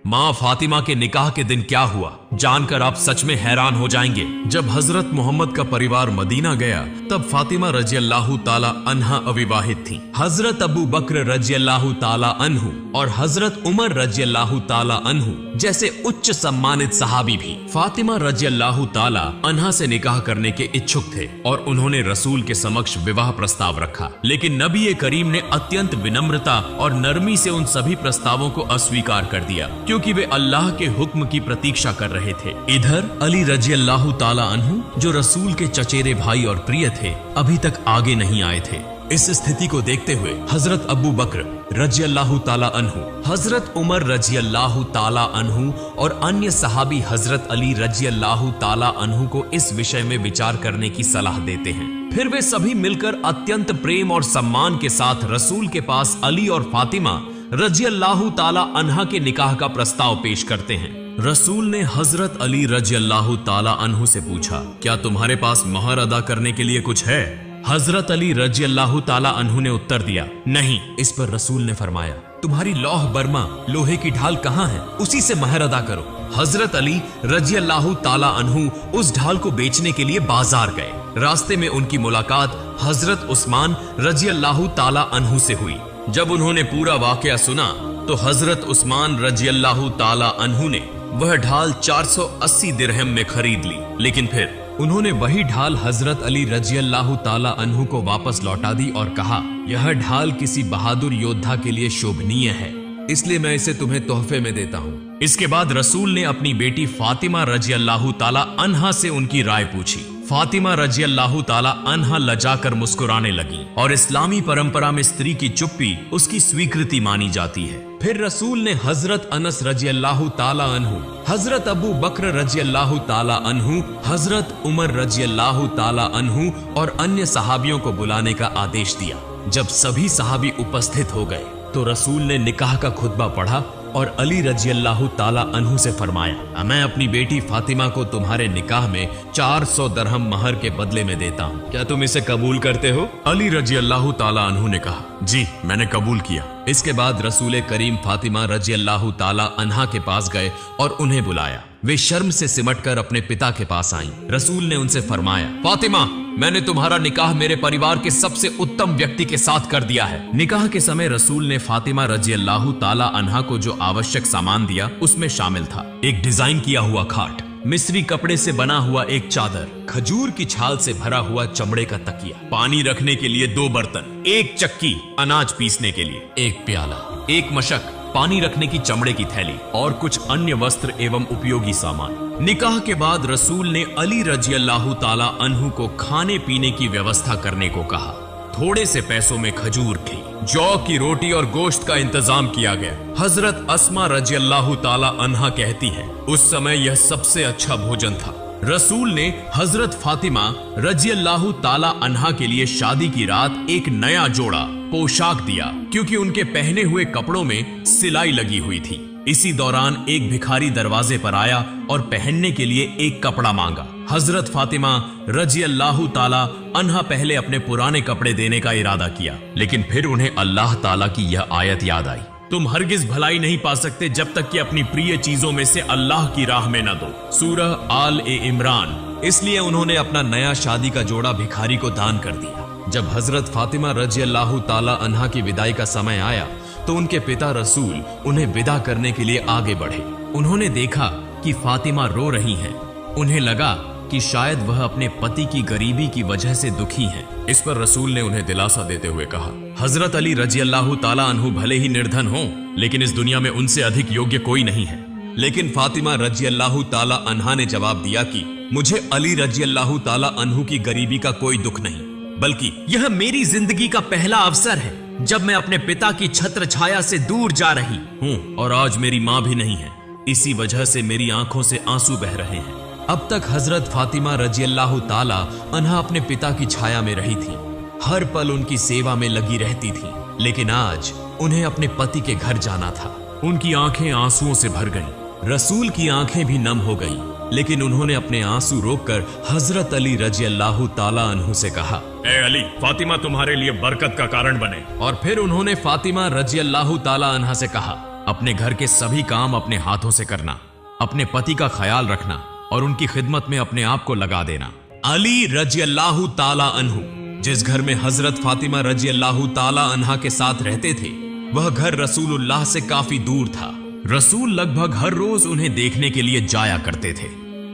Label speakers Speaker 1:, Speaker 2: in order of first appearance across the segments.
Speaker 1: माँ फातिमा के निकाह के दिन क्या हुआ जानकर आप सच में हैरान हो जाएंगे। जब हजरत मोहम्मद का परिवार मदीना गया तब फातिमा रजी अल्लाह ताला अन्हा अविवाहित थी। हजरत अबू बकर रजी अल्लाह ताला अन्हु और हजरत उमर रजी अल्लाह ताला अन्हु जैसे उच्च सम्मानित सहाबी भी फातिमा रजी अल्लाह ताला अन्हा से निकाह करने के इच्छुक थे और उन्होंने रसूल के समक्ष विवाह प्रस्ताव रखा, लेकिन नबी करीम ने अत्यंत विनम्रता और नरमी से उन सभी प्रस्तावों को अस्वीकार कर दिया क्योंकि वे अल्लाह के हुक्म की प्रतीक्षा कर रहे थे। इधर अली रजी अल्लाह ताला अन्हु जो रसूल के चचेरे भाई और प्रिय थे अभी तक आगे नहीं आए थे। इस स्थिति को देखते हुए हजरत अबू बकर रजी अल्लाह ताला अन्हु, हजरत उमर रजी अल्लाह ताला अन्हु और अन्य सहाबी हजरत अली रजी अल्लाह ताला अन्हु को इस विषय में विचार करने की सलाह देते हैं। फिर वे सभी मिलकर अत्यंत प्रेम और सम्मान के साथ रसूल के पास अली और फातिमा रजी अल्लाह ताला अन्हा के निकाह का प्रस्ताव पेश करते हैं। रसूल ने हजरत अली रजी अल्लाह ताला अन्हु से पूछा, क्या तुम्हारे पास महर अदा करने के लिए कुछ है? हजरत अली रजी अल्लाह ताला अन्हु ने उत्तर दिया, नहीं। इस पर रसूल ने फरमाया, तुम्हारी लौह बर्मा लोहे की ढाल कहाँ है, उसी से महर अदा करो। हजरत अली रजी अल्लाह ताला अन्हु उस ढाल को बेचने के लिए बाजार गए। रास्ते में उनकी मुलाकात हजरत उस्मान रजी अल्लाह ताला अन्हु से हुई। जब उन्होंने पूरा वाकया सुना तो हजरत उस्मान रजी अल्लाह ताला अन्हु ने वह ढाल 480 दिरहम में खरीद ली, लेकिन फिर उन्होंने वही ढाल हजरत अली रजी अल्लाह ताला अन्हु को वापस लौटा दी और कहा, यह ढाल किसी बहादुर योद्धा के लिए शोभनीय है, इसलिए मैं इसे तुम्हें तोहफे में देता हूँ। इसके बाद रसूल ने अपनी बेटी फातिमा रजी अल्लाह ताला अन्हा से उनकी राय पूछी। फातिमा रजी अल्लाह ताला अन्हा लजाकर मुस्कुराने लगी और इस्लामी परंपरा में स्त्री की चुप्पी उसकी स्वीकृति मानी जाती है। फिर रसूल ने हजरत अनस रजी अल्लाह ताला अन्हु, हजरत अबू बकर रजी अल्लाह ताला अन्हु, हजरत उमर रजी अल्लाह ताला अन्हु और अन्य सहाबियों को बुलाने का आदेश दिया। जब सभी सहाबी उपस्थित हो गए तो रसूल ने निकाह का खुतबा पढ़ा और अली रजी अल्लाह ताला अन्हु से फरमाया, मैं अपनी बेटी फातिमा को तुम्हारे निकाह में 400 दरहम महर के बदले में देता हूँ, क्या तुम इसे कबूल करते हो? अली रजी अल्लाह ताला अन्हु ने कहा, जी मैंने कबूल किया। इसके बाद रसूल करीम फातिमा रजी अल्लाह ताला अन्हा के पास गए और उन्हें बुलाया। वे शर्म से सिमटकर अपने पिता के पास आईं। रसूल ने उनसे फरमाया, फातिमा, मैंने तुम्हारा निकाह मेरे परिवार के सबसे उत्तम व्यक्ति के साथ कर दिया है। निकाह के समय रसूल ने फातिमा रजी अल्लाह ताला अन्हा को जो आवश्यक सामान दिया उसमें शामिल था एक डिजाइन किया हुआ खाट, मिस्री कपड़े से बना हुआ एक चादर, खजूर की छाल से भरा हुआ चमड़े का तकिया, पानी रखने के लिए 2 बर्तन, एक चक्की अनाज पीसने के लिए, एक प्याला, एक मशक पानी रखने की चमड़े की थैली और कुछ अन्य वस्त्र एवं उपयोगी सामान। निकाह के बाद रसूल ने अली रजी अल्लाह ताला अन्हु को खाने पीने की व्यवस्था करने को कहा। थोड़े से पैसों में खजूर थी, जौ की रोटी और गोश्त का इंतजाम किया गया। हजरत अस्मा रजी अल्लाह ताला अन्हा कहती है, उस समय यह सबसे अच्छा भोजन था। रसूल ने हजरत फातिमा रजी अल्लाह ताला अन्हा के लिए शादी की रात एक नया जोड़ा पोशाक दिया क्योंकि उनके पहने हुए कपड़ों में सिलाई लगी हुई थी। इसी दौरान एक भिखारी दरवाजे पर आया और पहनने के लिए एक कपड़ा मांगा। हजरत फातिमा रजी अल्लाह ताला अन्हा पहले अपने पुराने कपड़े देने का इरादा किया, लेकिन फिर उन्हें अल्लाह ताला की यह आयत याद आई, तुम हरगिज भलाई नहीं पा सकते जब तक कि अपनी प्रिय चीजों में से अल्लाह की राह में न दो। सूरह आल ए इमरान। इसलिए उन्होंने अपना नया शादी का जोड़ा भिखारी को दान कर दिया। जब हजरत फातिमा रजी अल्लाह ताला अन्हा की विदाई का समय आया तो उनके पिता रसूल उन्हें विदा करने के लिए आगे बढ़े। उन्होंने देखा कि फातिमा रो रही हैं। उन्हें लगा कि शायद वह अपने पति की गरीबी की वजह से दुखी हैं। इस पर रसूल ने उन्हें दिलासा देते हुए कहा, हजरत अली रजी अल्लाह ताला अन्हु भले ही निर्धन हों, लेकिन इस दुनिया में उनसे अधिक योग्य कोई नहीं है। लेकिन फातिमा रजी अल्लाह ताला अन्हा ने जवाब दिया कि मुझे अली रजी अल्लाह ताला अन्हु की गरीबी का कोई दुख नहीं, बल्कि यह मेरी जिंदगी का पहला अवसर है जब मैं अपने पिता की छत्र छाया से दूर जा रही हूँ और आज मेरी माँ भी नहीं है। इसी वजह से मेरी आंखों से आंसू बह रहे हैं। अब तक हजरत फातिमा रजी अल्लाह ताला अन्हा अपने पिता की छाया में रही थी, हर पल उनकी सेवा में लगी रहती थी, लेकिन आज उन्हें अपने पति के घर जाना था। उनकी आंखें आंसुओं से भर गईं। रसूल की आंखें भी नम हो गईं, लेकिन उन्होंने अपने आंसू रोककर हजरत अली रजी अल्लाह ताला अन्हु से कहा, ए अली, फातिमा तुम्हारे लिए बरकत का कारण बने। और फिर उन्होंने फातिमा रजी अल्लाह ताला अन्हा से कहा, अपने घर के सभी काम अपने हाथों से करना, अपने पति का ख्याल रखना और उनकी खिदमत में अपने आप को लगा देना। अली रजी अल्लाह ताला अन्हु जिस घर में हजरत फातिमा रजी अल्लाह ताला अन्हा के साथ रहते थे, वह घर रसूलुल्लाह से काफी दूर था। रसूल लगभग हर रोज उन्हें देखने के लिए जाया करते थे।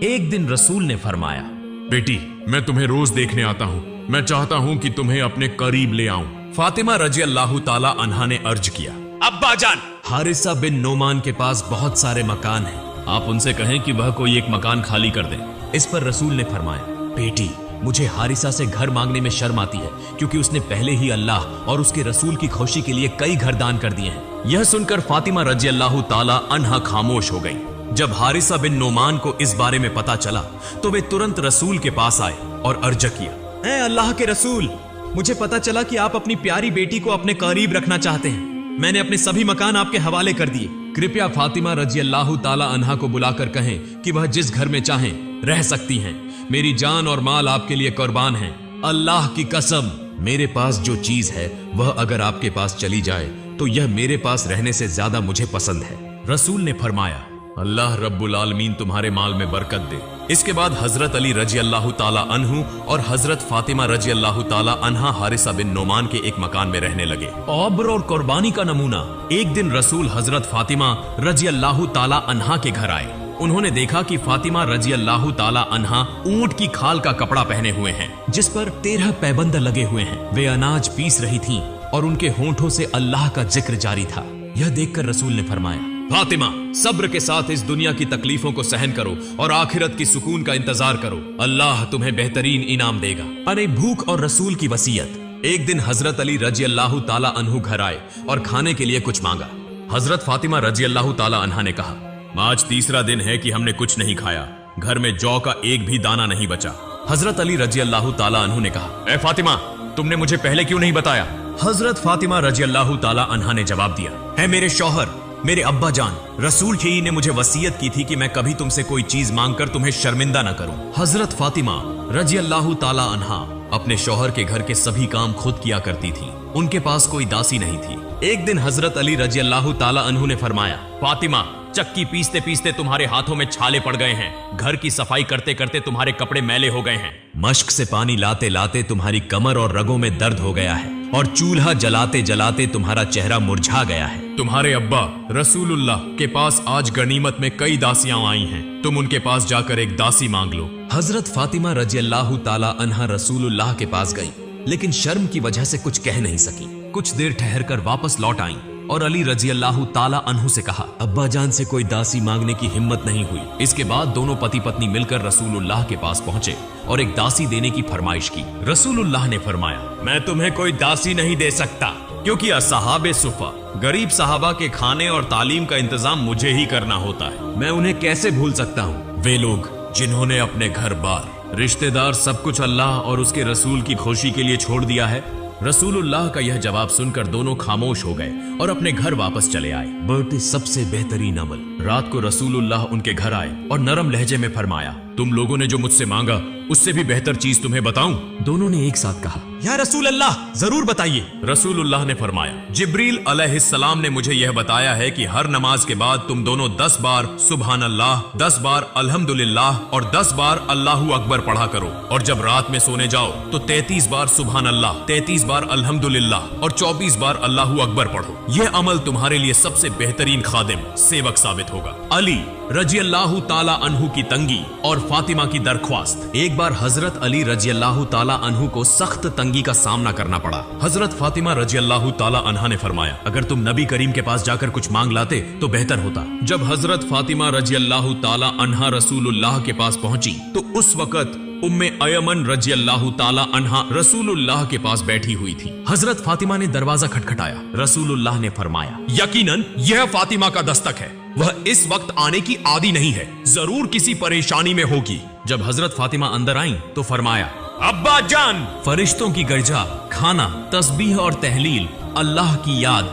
Speaker 1: एक दिन रसूल ने फरमाया, बेटी, मैं तुम्हें रोज देखने आता हूँ, मैं चाहता हूँ कि तुम्हें अपने करीब ले आऊं। फातिमा रजी अल्लाह ताला अन्हा ने अर्ज किया, अब्बा जान, हारिसा बिन नोमान के पास बहुत सारे मकान हैं, आप उनसे कहें कि वह कोई एक मकान खाली कर दें। इस पर रसूल ने फरमाया, बेटी, मुझे हारिसा से घर मांगने में शर्म आती है, क्योंकि उसने पहले ही अल्लाह और उसके रसूल की खुशी के लिए कई घर दान कर दिए हैं। यह सुनकर फातिमा रजी अल्लाह ताला अन्हा खामोश हो गई। जब हारिसा बिन नोमान को इस बारे में पता चला तो वे तुरंत रसूल के पास आए और अर्ज किया, ऐ अल्लाह के रसूल, मुझे पता चला कि आप अपनी प्यारी बेटी को अपने करीब रखना चाहते हैं। मैंने अपने सभी मकान आपके हवाले कर दिए। कृपया फातिमा रजी अल्लाह ताला अन्हा को बुलाकर कहें कि वह जिस घर में चाहें रह सकती हैं। मेरी जान और माल आपके लिए कुर्बान है। अल्लाह की कसम, मेरे पास जो चीज है वह अगर आपके पास चली जाए तो यह मेरे पास रहने से ज्यादा मुझे पसंद है। रसूल ने फरमाया, अल्लाह रब्बुल आलमीन तुम्हारे माल में बरकत दे। इसके बाद हजरत अली रजी अल्लाह ताला अन्हु और हजरत फातिमा रजी अल्लाह ताला अन्हा हारिसा बिन नोमान के एक मकान में रहने लगे। औब्र और कुर्बानी का नमूना, एक दिन रसूल हजरत फातिमा रजी अल्लाह ताला अन्हा के घर आए। उन्होंने देखा कि फातिमा रजी अल्लाह ताला अन्हा ऊंट की खाल का कपड़ा पहने हुए हैं, जिस पर 13 पैबंद लगे हुए हैं। वे अनाज पीस रही थीं और उनके होंठों से अल्लाह का जिक्र जारी था। यह देखकर रसूल ने फरमाया, फातिमा, सब्र के साथ इस दुनिया की तकलीफों को सहन करो और आखिरत की सुकून का इंतजार करो, अल्लाह तुम्हें बेहतरीन इनाम देगा। अरे भूख और रसूल की वसीयत। एक दिन हजरत अली रजी अल्लाह ताला अन्हु घर आए और खाने के लिए कुछ मांगा। हजरत फातिमा रजी अल्लाह ताला अन्हा ने कहा, आज तीसरा दिन है कि हमने कुछ नहीं खाया, घर में जौ का एक भी दाना नहीं बचा। हजरत अली रजी अल्लाह ताला अन्हु ने कहा, ए फातिमा, तुमने मुझे पहले क्यों नहीं बताया? हजरत फातिमा रजी अल्लाह ताला अन्हा ने जवाब दिया, है मेरे शौहर, मेरे अब्बा जान, रसूल ही ने मुझे वसीयत की थी कि मैं कभी तुमसे कोई चीज मांगकर तुम्हें शर्मिंदा न करूं। हजरत फातिमा रजी अल्लाह ताला अन्हा अपने शौहर के घर के सभी काम खुद किया करती थी। उनके पास कोई दासी नहीं थी। एक दिन हजरत अली रजी अल्लाह ताला अन्हु ने फरमाया, फातिमा, चक्की पीसते पीसते तुम्हारे हाथों में छाले पड़ गए हैं, घर की सफाई करते करते तुम्हारे कपड़े मैले हो गए हैं, मश्क से पानी लाते लाते तुम्हारी कमर और रगों में दर्द हो गया है और चूल्हा जलाते जलाते तुम्हारा चेहरा मुरझा गया है। तुम्हारे अब्बा रसूलुल्लाह के पास आज गनीमत में कई दासियां आई हैं, तुम उनके पास जाकर एक दासी मांग लो। हजरत फातिमा रजी अल्लाह ताला अन्हा रसूलुल्लाह के पास गई, लेकिन शर्म की वजह से कुछ कह नहीं सकी। कुछ देर ठहर कर वापस लौट आई और अली रजी अल्लाह ताला अन्हु से कहा, अब्बा जान से कोई दासी मांगने की हिम्मत नहीं हुई। इसके बाद दोनों पति पत्नी मिलकर रसूलुल्लाह के पास पहुंचे और एक दासी देने की फरमाइश की। रसूलुल्लाह ने फरमाया, मैं तुम्हें कोई दासी नहीं दे सकता, क्योंकि असहाबे सुफा गरीब सहाबा के खाने और तालीम का इंतजाम मुझे ही करना होता है। मैं उन्हें कैसे भूल सकता हूँ? वे लोग जिन्होंने अपने घर बार, रिश्तेदार, सब कुछ अल्लाह और उसके रसूल की खुशी के लिए छोड़ दिया है। रसूलुल्लाह का यह जवाब सुनकर दोनों खामोश हो गए और अपने घर वापस चले आए। बर्टी सबसे बेहतरीन अमल। रात को रसूलुल्लाह उनके घर आए और नरम लहजे में फरमाया, तुम लोगों ने जो मुझसे मांगा उससे भी बेहतर चीज तुम्हें बताऊं? दोनों ने एक साथ कहा, या रसूल अल्लाह, जरूर बताइए। रसूलुल्लाह ने फरमाया, जिब्रील अलैहिस्सलाम ने मुझे यह बताया है कि हर नमाज के बाद तुम दोनों 10 बार सुभान अल्लाह, 10 बार अल्हम्दुलिल्लाह और 10 बार अल्लाहू अकबर पढ़ा करो, और जब रात में सोने जाओ तो 33 बार सुभान अल्लाह, 33 बार अल्हम्दुलिल्लाह और 24 बार अल्लाहू अकबर पढ़ो। यह अमल तुम्हारे लिए सबसे बेहतरीन खादिम, सेवक साबित होगा। अली रजी अल्लाह ताला अन्हु की तंगी और फातिमा की दरख्वास्त। एक बार हजरत अली रजी अल्लाह ताला अन्हु को सख्त तंगी का सामना करना पड़ा। हजरत फातिमा रजी अल्लाह ताला अन्हा ने फरमाया, अगर तुम नबी करीम के पास जाकर कुछ मांग लाते तो बेहतर होता। जब हजरत फातिमा रजी अल्लाह ताला अन्हा रसूलुल्लाह के पास पहुंची तो उस वक्त उम्मे अयमन रजी अल्लाह ताला अन्हा रसूलुल्लाह के पास बैठी हुई थी। हजरत फातिमा ने दरवाजा खटखटाया। रसूलुल्लाह ने फरमाया, यकीनन यह फातिमा का दस्तक है, वह इस वक्त आने की आदी नहीं है, जरूर किसी परेशानी में होगी। जब हजरत फातिमा अंदर आईं तो फरमाया, अब्बा जान, फरिश्तों की गर्जा, खाना, तस्बीह और तहलील, अल्लाह की याद,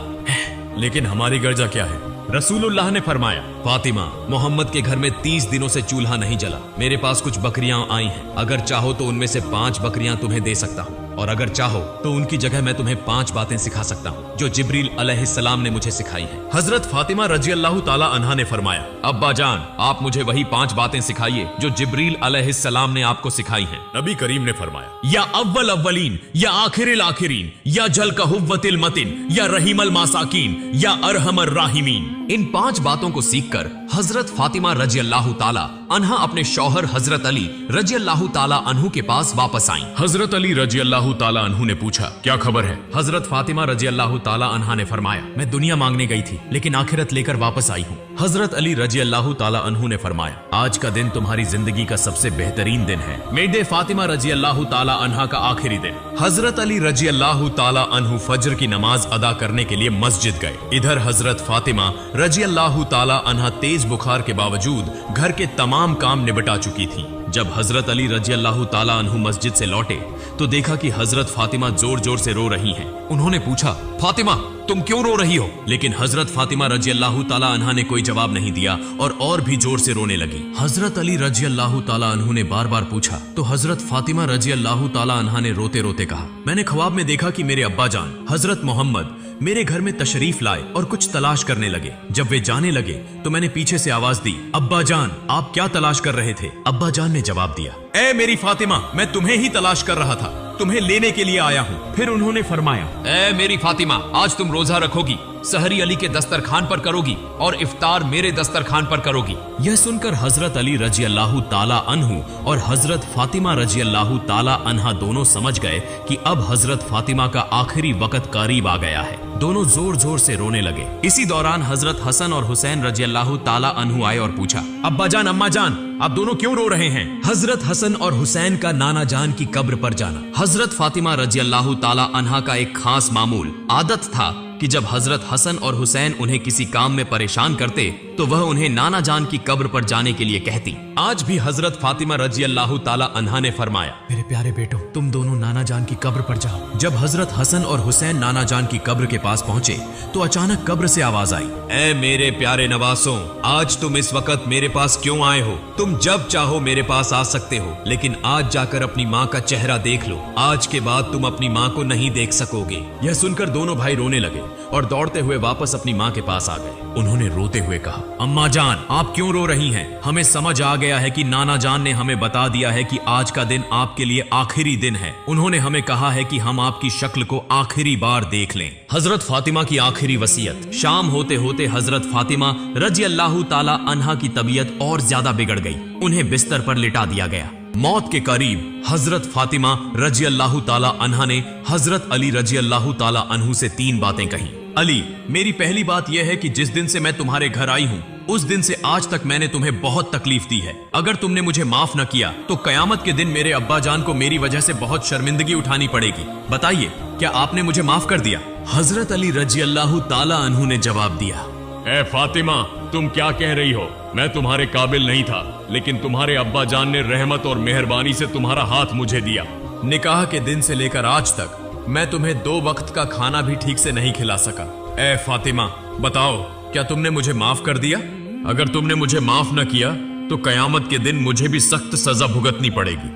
Speaker 1: लेकिन हमारी गर्जा क्या है? रसूलुल्लाह ने फरमाया, फातिमा, मोहम्मद के घर में 30 दिनों से चूल्हा नहीं जला। मेरे पास कुछ बकरियां आई हैं, अगर चाहो तो उनमें से 5 बकरियां तुम्हें दे सकता हूँ। और अगर चाहो तो उनकी जगह मैं तुम्हें 5 बातें सिखा सकता हूँ जो जिब्रील अलैहिस्सलाम ने मुझे सिखाई है। हजरत फातिमा रजी अल्लाह ताला अन्हा ने फरमाया, अब्बा जान, आप मुझे वही 5 बातें सिखाइए जो जिब्रील अलैहिस्सलाम ने आपको सिखाई हैं। नबी करीम ने फरमाया, या अव्वल अव्वलीन, या आखिरिल आखिरीन, या जल का हुव्वतिल मतिन, या रहीमल मासाकीन, या अरहमर राहिमीन। इन 5 बातों को सीखकर हजरत फातिमा रजी अल्लाह ताला अन्हा अपने शौहर हजरत अली रजी अल्लाह ताला अन्हु के पास वापस आई। हजरत अली रजी अल्लाह ताला अन्हु ने पूछा, क्या खबर है? हजरत फातिमा रजी अल्लाह ताला अन्हा ने फरमाया, मैं दुनिया मांगने गई थी लेकिन आखिरत लेकर वापस आई हूँ। हजरत अली रजी अल्लाह ताला अन्हु ने फरमाया, आज का दिन तुम्हारी जिंदगी का सबसे बेहतरीन दिन है, मेरे फातिमा रजी अल्लाह ताला अन्हा का आखिरी दिन। हजरत अली रजी अल्लाह ताला अन्हु फज्र की नमाज अदा करने के लिए मस्जिद गए। इधर हजरत फातिमा रजी अल्लाह ताला अन्हा तेज बुखार के बावजूद घर के तमाम काम निपटा चुकी थी। जब हजरत अली रजी अल्लाह ताला अन्हु मस्जिद से लौटे तो देखा कि हजरत फातिमा जोर जोर से रो रही हैं। उन्होंने पूछा, फातिमा तुम क्यों रो रही हो? लेकिन हजरत फातिमा रजी अल्लाह ताला अन्हा ने कोई जवाब नहीं दिया और भी जोर से रोने लगी। हजरत अली रजी अल्लाह ताला अन्हु ने बार बार पूछा तो हजरत फातिमा रजी अल्लाह ताला अन्हा ने रोते रोते कहा, मैंने ख्वाब में देखा कि मेरे अब्बा जान हजरत मोहम्मद मेरे घर में तशरीफ लाए और कुछ तलाश करने लगे। जब वे जाने लगे तो मैंने पीछे से आवाज दी, अब्बा जान आप क्या तलाश कर रहे थे? अब्बा जान ने जवाब दिया, ए मेरी फातिमा, मैं तुम्हें ही तलाश कर रहा था, तुम्हें लेने के लिए आया हूँ। फिर उन्होंने फरमाया, ए मेरी फातिमा, आज तुम रोजा रखोगी, सहरी अली के दस्तरखान पर करोगी और इफ्तार मेरे दस्तरखान पर करोगी। यह सुनकर हजरत अली रजी अल्लाह ताला अन्हु और हजरत फातिमा रजी अल्लाह ताला अन्हा दोनों समझ गए कि अब हजरत फातिमा का आखिरी वक्त करीब आ गया है। दोनों जोर जोर से रोने लगे। इसी दौरान हजरत हसन और हुसैन रजी अल्लाह ताला अन्हु आए और पूछा, अब्बा जान अम्मा जान आप दोनों क्यों रो रहे हैं? हजरत हसन और हुसैन का नाना जान की कब्र पर जाना। हजरत फातिमा रजी अल्लाह ताला अन्हा का एक खास मामूल आदत था कि जब हजरत हसन और हुसैन उन्हें किसी काम में परेशान करते तो वह उन्हें नाना जान की कब्र पर जाने के लिए कहती। आज भी हजरत फातिमा रजी अल्लाह ताला अन्हा ने फरमाया, मेरे प्यारे बेटो तुम दोनों नाना जान की कब्र पर जाओ। जब हजरत हसन और हुसैन नाना जान की कब्र के पास पहुंचे तो अचानक कब्र से आवाज आई, ए मेरे प्यारे नवासों, आज तुम इस वक्त मेरे पास क्यों आए हो? तुम जब चाहो मेरे पास आ सकते हो, लेकिन आज जाकर अपनी माँ का चेहरा देख लो, आज के बाद तुम अपनी माँ को नहीं देख सकोगे। यह सुनकर दोनों भाई रोने लगे और दौड़ते हुए वापस अपनी माँ के पास आ गए। उन्होंने रोते हुए कहा, अम्मा जान आप क्यों रो रही हैं? हमें समझ आ गया है कि नाना जान ने हमें बता दिया है कि आज का दिन आपके लिए आखिरी दिन है। उन्होंने हमें कहा है कि हम आपकी शक्ल को आखिरी बार देख लें। हजरत फातिमा की आखिरी वसीयत। शाम होते होते हजरत फातिमा रजी अल्लाह ताला अन्हा की तबीयत और ज्यादा बिगड़ गई। उन्हें बिस्तर पर लिटा दिया गया। मौत के करीब हजरत फातिमा रजी अल्लाह ताला अन्हा ने हजरत अली रजी अल्लाह ताला अन्हु से 3 बातें कही। अली, मेरी पहली बात यह है कि जिस दिन से मैं तुम्हारे घर आई हूँ उस दिन से आज तक मैंने तुम्हें बहुत तकलीफ दी है। अगर तुमने मुझे माफ न किया तो कयामत के दिन मेरे अब्बा जान को मेरी वजह से बहुत शर्मिंदगी उठानी पड़ेगी। बताइए, क्या आपने मुझे माफ कर दिया? हजरत अली रजी अल्लाह ताला अन्हु ने जवाब दिया, ए फातिमा, तुम क्या कह रही हो? मैं तुम्हारे काबिल नहीं था, लेकिन तुम्हारे अब्बा जान ने रहमत और मेहरबानी से तुम्हारा हाथ मुझे दिया। निकाह के दिन से लेकर आज तक मैं तुम्हें 2 वक्त का खाना भी ठीक से नहीं खिला सका। ए फातिमा, बताओ क्या तुमने मुझे माफ कर दिया? अगर तुमने मुझे माफ न किया तो कयामत के दिन मुझे भी सख्त सजा भुगतनी पड़ेगी।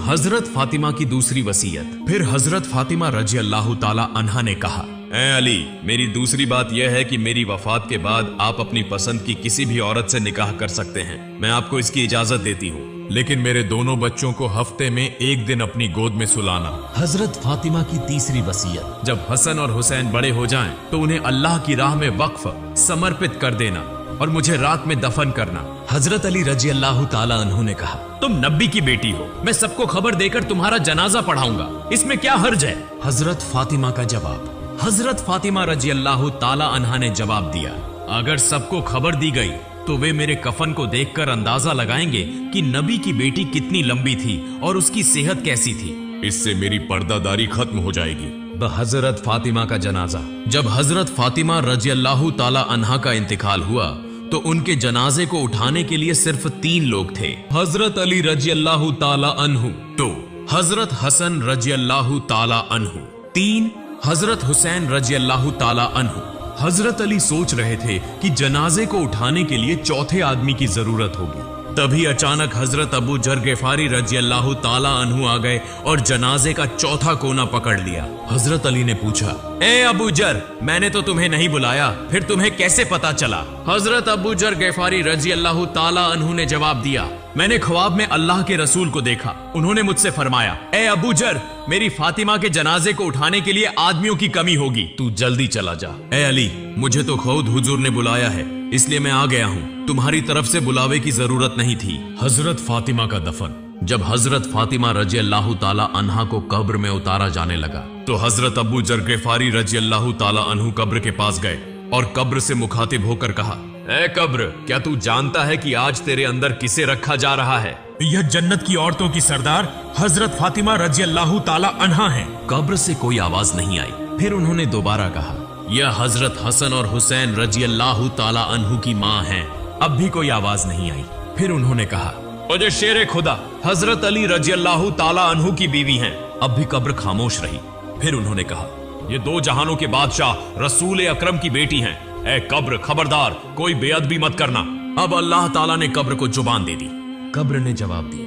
Speaker 1: हजरत फातिमा की दूसरी वसीयत। फिर हजरत फातिमा रजी अल्लाह ताला अन्हा ने कहा, ए अली, मेरी दूसरी बात यह है कि मेरी वफात के बाद आप अपनी पसंद की किसी भी औरत से निकाह कर सकते हैं। मैं आपको इसकी इजाजत देती हूँ, लेकिन मेरे दोनों बच्चों को हफ्ते में 1 दिन अपनी गोद में सुलाना। हजरत फातिमा की तीसरी वसीयत। जब हसन और हुसैन बड़े हो जाएं, तो उन्हें अल्लाह की राह में वक्फ समर्पित कर देना और मुझे रात में दफन करना। हजरत अली रजी अल्लाह ताला अन्हु ने कहा, तुम नबी की बेटी हो, मैं सबको खबर देकर तुम्हारा जनाजा पढ़ाऊंगा, इसमें क्या हर्ज है? हजरत फातिमा का जवाब। हजरत फातिमा रजी अल्लाह ताला अन्हा ने जवाब दिया, अगर सबको खबर दी गई तो वे मेरे कफन को देखकर अंदाजा लगाएंगे कि नबी की बेटी कितनी लंबी थी और उसकी सेहत कैसी थी। इससे मेरी पर्दादारी खत्म हो जाएगी। हजरत फातिमा का जनाजा। जब हजरत फातिमा रजी अल्लाह ताला अन्हा का इंतकाल हुआ तो उनके जनाजे को उठाने के लिए सिर्फ 3 लोग थे। हजरत अली रजी अल्लाह ताला अन्हु 2, हजरत हसन रजी अल्लाह ताला अन्हु 3, हजरत हुसैन रजी अल्लाह ताला अन्हु। हजरत अली सोच रहे थे कि जनाजे को उठाने के लिए 4थे आदमी की जरूरत होगी। तभी अचानक हजरत अबू जर गिफारी रजी अल्लाह ताला अन्हु आ गए और जनाजे का चौथा कोना पकड़ लिया। हजरत अली ने पूछा, ए अबू जर, मैंने तो तुम्हें नहीं बुलाया, फिर तुम्हें कैसे पता चला? हजरत अबू जर गिफारी रजी अल्लाह ताला अन्हु ने जवाब दिया, मैंने ख्वाब में अल्लाह के रसूल को देखा। उन्होंने मुझसे फरमाया, ए अबू जर, मेरी फातिमा के जनाजे को उठाने के लिए आदमियों की कमी होगी, तू जल्दी चला जा। ए अली, मुझे तो खुद हुजूर ने बुलाया है, इसलिए मैं आ गया हूँ, तुम्हारी तरफ से बुलावे की जरूरत नहीं थी। हजरत फातिमा का दफन। जब हजरत फातिमा रजी अल्लाह ताला अन्हा को कब्र में उतारा जाने लगा तो हजरत अबू जर गिफारी रजी अल्लाह ताला अन्हु कब्र के पास गए और कब्र से मुखातिब होकर कहा, ए कब्र, क्या तू जानता है कि आज तेरे अंदर किसे रखा जा रहा है?
Speaker 2: यह जन्नत की औरतों की सरदार हजरत फातिमा रजी अल्लाह ताला अन्हा है।
Speaker 1: कब्र से कोई आवाज नहीं आई। फिर उन्होंने दोबारा कहा, यह हजरत हसन और हुसैन रजी अल्लाह ताला अन्हु की माँ हैं। अब भी कोई आवाज नहीं आई। फिर उन्होंने कहा, मुझे शेर खुदा हजरत अली रजी अल्लाह ताला अन्हु की बीवी हैं। अब भी कब्र खामोश रही। फिर उन्होंने कहा, ये दो जहानों के बादशाह रसूल अकरम की बेटी हैं। ए कब्र, खबरदार, कोई बेअदबी मत करना। अब अल्लाह ताला ने कब्र को जुबान दे दी। कब्र ने जवाब दिया,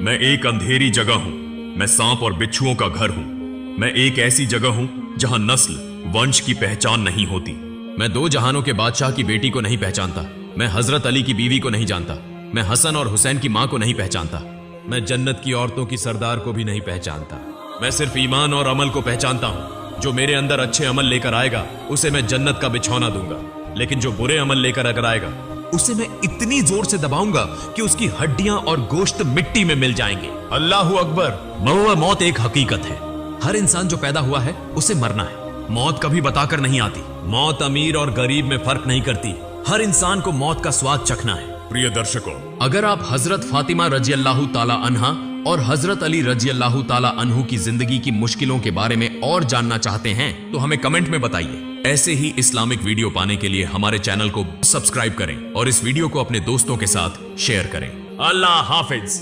Speaker 1: मैं एक अंधेरी जगह हूँ, मैं सांप और बिच्छुओं का घर हूँ। मैं एक ऐसी जगह हूँ जहाँ नस्ल वंश की पहचान नहीं होती। मैं दो जहानों के बादशाह की बेटी को नहीं पहचानता। मैं हजरत अली की बीवी को नहीं जानता। मैं हसन और हुसैन की माँ को नहीं पहचानता। मैं जन्नत की औरतों की सरदार को भी नहीं पहचानता। मैं सिर्फ ईमान और अमल को पहचानता हूँ। जो मेरे अंदर अच्छे अमल लेकर आएगा उसे मैं जन्नत का बिछौना दूंगा, लेकिन जो बुरे अमल लेकर अगर आएगा उसे मैं इतनी जोर से दबाऊंगा कि उसकी हड्डियां और गोश्त मिट्टी में मिल जाएंगे। अल्लाहू अकबर। मौत एक हकीकत है। हर इंसान जो पैदा हुआ है उसे मरना है। मौत कभी बताकर नहीं आती। मौत अमीर और गरीब में फर्क नहीं करती। हर इंसान को मौत का स्वाद चखना है। प्रिय दर्शकों, अगर आप हजरत फातिमा रजी अल्लाह ताला अन्हा और हजरत अली रजी अल्लाह ताला अन्हु की जिंदगी की मुश्किलों के बारे में और जानना चाहते हैं तो हमें कमेंट में बताइए। ऐसे ही इस्लामिक वीडियो पाने के लिए हमारे चैनल को सब्सक्राइब करें और इस वीडियो को अपने दोस्तों के साथ शेयर करें। अल्लाह हाफिज।